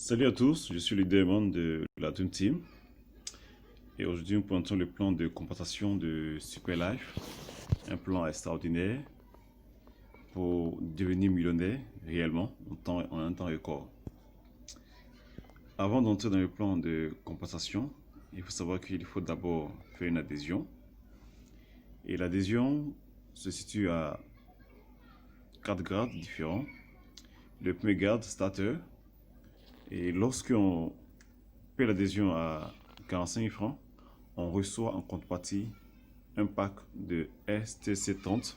Salut à tous, je suis le démon de la Dream Team et aujourd'hui nous présentons le plan de compensation de Super Life, un plan extraordinaire pour devenir millionnaire réellement en un temps record. Avant d'entrer dans le plan de compensation, il faut savoir qu'il faut d'abord faire une adhésion et l'adhésion se situe à 4 grades différents. Le premier grade, starter, et lorsqu'on paie l'adhésion à 45 000 francs, on reçoit en contrepartie un pack de STC30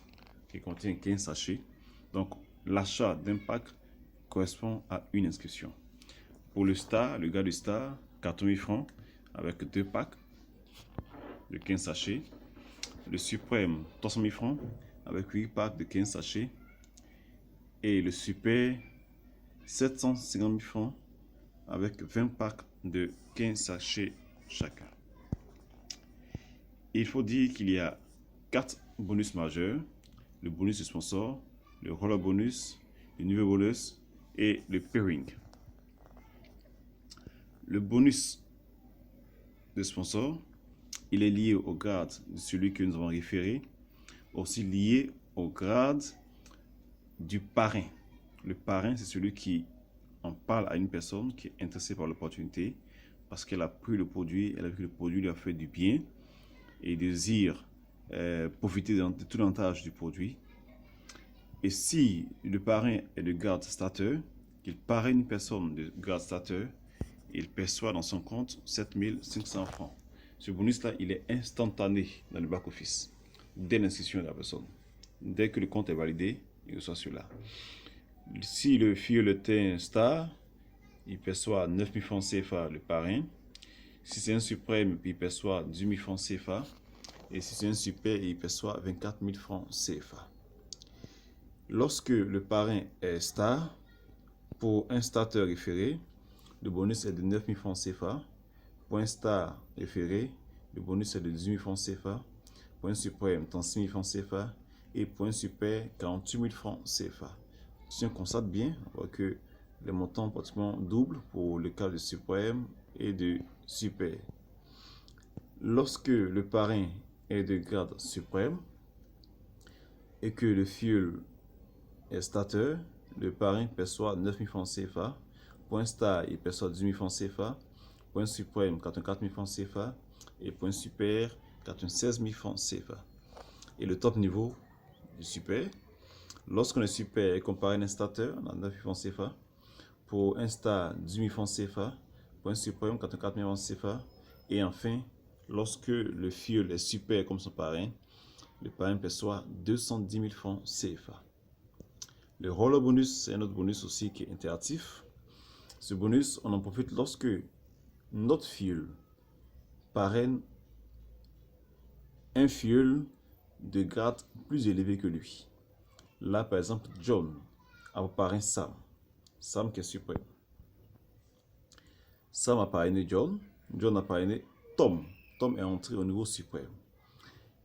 qui contient 15 sachets. Donc l'achat d'un pack correspond à une inscription. Pour le Star, le gars du Star, 14 000 francs avec 2 packs de 15 sachets. Le Suprême, 300 000 francs avec 8 packs de 15 sachets. Et le Super, 750 000 francs avec 20 packs de 15 sachets chacun. Il faut dire qu'il y a 4 bonus majeurs: le bonus de sponsor, le roller bonus, le niveau bonus et le pairing. Le bonus de sponsor, il est lié au grade de celui que nous avons référé, aussi lié au grade du parrain. Le parrain, c'est celui qui en parle à une personne qui est intéressée par l'opportunité parce qu'elle a pris le produit, elle a vu que le produit lui a fait du bien et désire profiter de tout l'avantage du produit. Et si le parrain est de grade starter, qu'il parraine une personne de grade starter, il perçoit dans son compte 7 500 francs. Ce bonus-là, il est instantané dans le back-office, dès l'inscription de la personne. Dès que le compte est validé, il reçoit cela. Si le filleul star, il perçoit 9 000 francs CFA le parrain. Si c'est un suprême, il perçoit 10 000 francs CFA. Et si c'est un super, il perçoit 24 000 francs CFA. Lorsque le parrain est star, pour un starter référé, le bonus est de 9 000 francs CFA. Pour un star référé, le bonus est de 18 000 francs CFA. Pour un suprême, 36 000 francs CFA. Et pour un super, 48 000 francs CFA. Si on constate bien, on voit que les montants pratiquement doublent pour le cas de suprême et de super. Lorsque le parrain est de grade suprême et que le fuel est starter, le parrain perçoit 9 000 francs CFA. Pour un star, il perçoit 10 000 francs CFA. Pour un suprême, 84 000 francs CFA. Et pour un super, 96 000 francs CFA. Et le top niveau du super, lorsqu'on est super et qu'on parraine un starter, on a 9 000 francs CFA. Pour un star, 10 000 francs CFA. Pour un suprême, 84 000 francs CFA. Et enfin, lorsque le fuel est super comme son parrain, le parrain perçoit 210 000 francs CFA. Le roller bonus, c'est un autre bonus aussi qui est interactif. Ce bonus, on en profite lorsque notre fuel parraine un fuel de grade plus élevé que lui. Là, par exemple, John a parrainé Sam. Sam qui est suprême. Sam a parrainé John. John a parrainé Tom. Tom est entré au niveau suprême.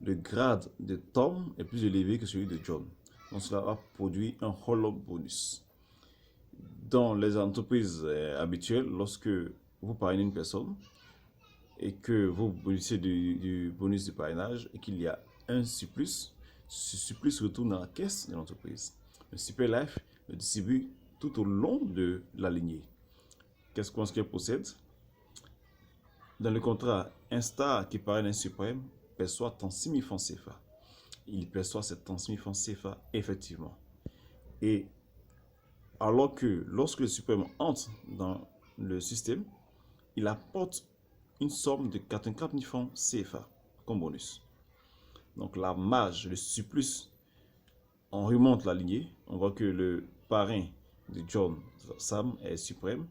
Le grade de Tom est plus élevé que celui de John. Donc cela a produit un hollow bonus. Dans les entreprises habituelles, lorsque vous parrainez une personne et que vous bénéficiez du bonus de parrainage et qu'il y a un surplus, ce surplus retourne dans la caisse de l'entreprise. Le Super Life le distribue tout au long de la lignée. Qu'est-ce qu'il possède? Dans le contrat, un star qui parraine un suprême perçoit 36 000 francs CFA. Il perçoit ces 36 000 francs CFA effectivement. Et alors que lorsque le suprême entre dans le système, il apporte une somme de 84 000 francs CFA comme bonus. Donc la marge, le surplus, on remonte la lignée, on voit que le parrain de John, Sam, est suprême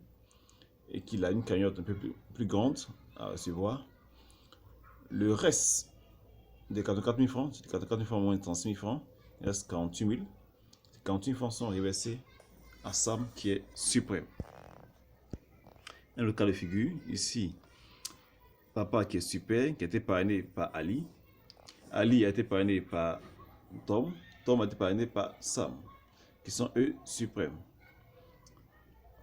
et qu'il a une cagnotte un peu plus grande à recevoir. Le reste des 44 000 francs, c'est 44 000 francs moins 36 000 francs, il reste 48 000. Ces 48 000 francs sont reversés à Sam qui est suprême. Dans le cas de figure, ici, papa qui est super, qui a été parrainé par Ali. Ali a été parrainé par Tom. Tom a été parrainé par Sam, qui sont eux suprêmes.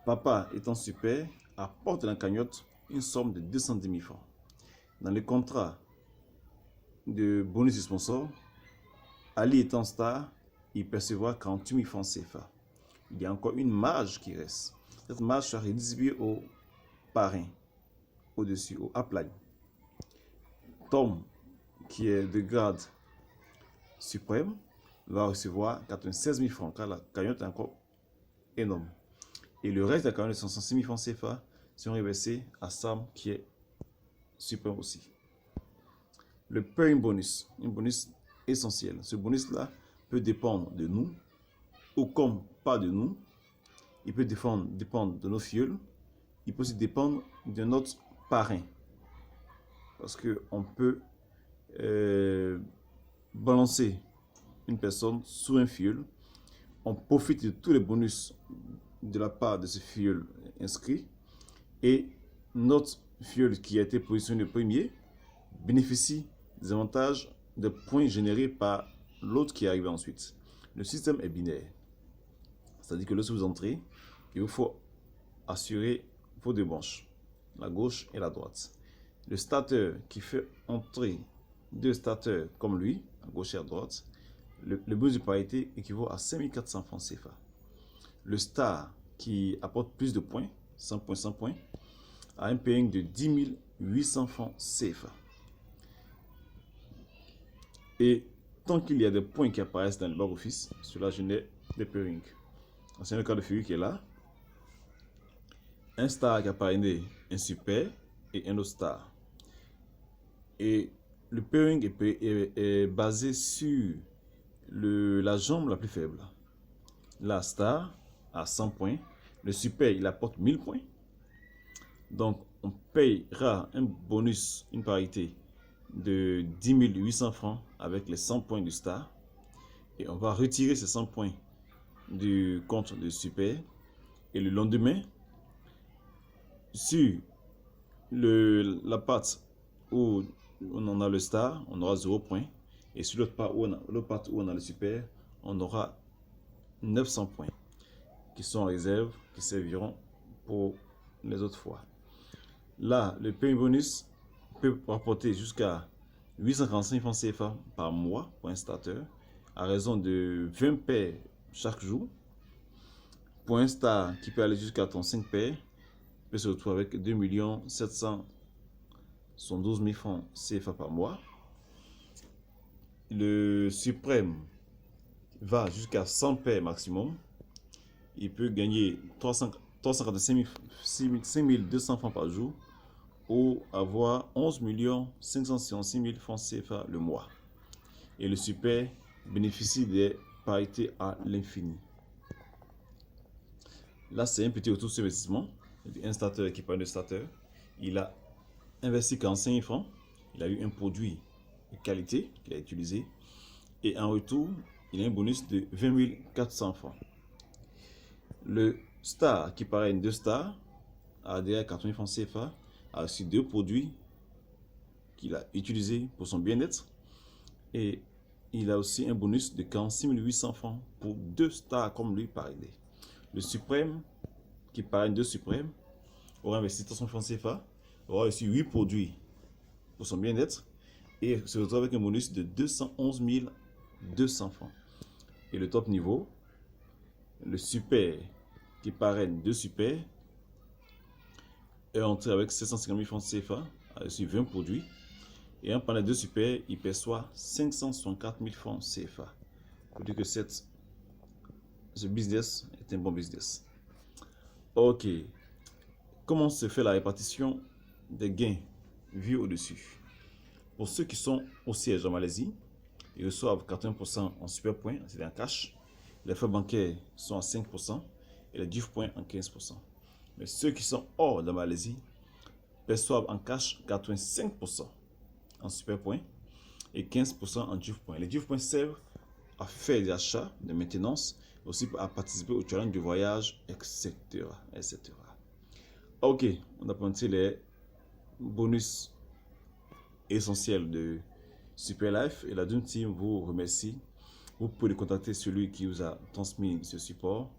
Papa étant super, apporte dans la cagnotte une somme de 210 000 francs. Dans le contrat de bonus du sponsor, Ali étant star, il percevra 48 000 francs CFA. Il y a encore une marge qui reste. Cette marge sera redistribuée au parrain, au-dessus, au upline. Tom, qui est de grade suprême, va recevoir 96 000 francs, car la cagnotte est encore énorme. Et le reste de la cagnotte de 106 000 francs CFA seront reversés à Sam, qui est suprême aussi. Le pairing bonus, un bonus essentiel. Ce bonus-là peut dépendre de nous, ou comme pas de nous. Il peut dépendre de nos fioles. Il peut aussi dépendre de notre parrain. Parce qu'on peut balancer une personne sous un fiole. On profite de tous les bonus de la part de ce fiole inscrit. Et notre fiole qui a été positionné premier bénéficie des avantages de points générés par l'autre qui est arrivé ensuite. Le système est binaire. C'est-à-dire que lorsque vous entrez, il vous faut assurer vos deux branches, la gauche et la droite. Le starter qui fait entrer deux starters comme lui, à gauche et à droite, le bonus de parité équivaut à 5400 francs CFA. Le star qui apporte plus de points, 100 points, 100 points, a un paying de 10 800 francs CFA. Et tant qu'il y a des points qui apparaissent dans le bar office, cela génère des pairings. C'est le cas de figure qui est là. Un star qui a parrainé un super et un autre star. Et le pairing est basé sur la jambe la plus faible. La star a 100 points. Le super, il apporte 1000 points. Donc, on payera un bonus, une parité de 10 800 francs avec les 100 points du star. Et on va retirer ces 100 points du compte de super. Et le lendemain, sur la patte où on en a le star, on aura 0 points. Et sur l'autre patte où on a le super, on aura 900 points qui sont en réserve, qui serviront pour les autres fois. Là, le paiement bonus peut rapporter jusqu'à 845 francs CFA par mois pour un starter, à raison de 20 paires chaque jour. Pour un star qui peut aller jusqu'à 35 paires, peut se retrouver avec 2 712 000 francs CFA par mois. Le suprême va jusqu'à 100 paires maximum. Il peut gagner 345 200 francs par jour ou avoir 11 566 000 francs CFA le mois. Et le super bénéficie des parités à l'infini. Là, c'est un petit retour sur investissement. Un starter qui parle de starter. Il a investi 45 000 francs. Il a eu un produit de qualité qu'il a utilisé. Et en retour, il a un bonus de 20 400 francs. Le star qui parraine 2 stars a derrière 4 000 francs CFA, a reçu 2 produits qu'il a utilisés pour son bien-être. Et il a aussi un bonus de 46 800 francs pour 2 stars comme lui parrainé. Le suprême qui parraine 2 suprêmes aura investi 300 francs CFA, aura reçu 8 produits pour son bien-être et se retrouve avec un bonus de 211 200 francs. Et le top niveau, le super qui parraine 2 super est entré avec 750 000 francs CFA, a reçu 20 produits. Et en parlant de super, il perçoit 564 000 francs CFA. Pour dire que ce business est un bon business. Ok. Comment se fait la répartition des gains vus au-dessus? Pour ceux qui sont au siège en Malaisie, ils reçoivent 80% en super points, c'est-à-dire en cash. Les frais bancaires sont à 5% et les DIF points en 15%. Mais ceux qui sont hors de la Malaisie perçoivent en cash 85% en super points et 15% en DIF points. Les DIF points servent à faire des achats de maintenance, aussi à participer au challenge de voyage, etc. Ok, on a pointé les bonus essentiels de Superlife et la Dream Team vous remercie. Vous pouvez contacter celui qui vous a transmis ce support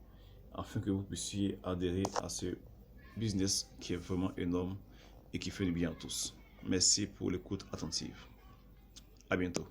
afin que vous puissiez adhérer à ce business qui est vraiment énorme et qui fait du bien à tous. Merci pour l'écoute attentive. À bientôt.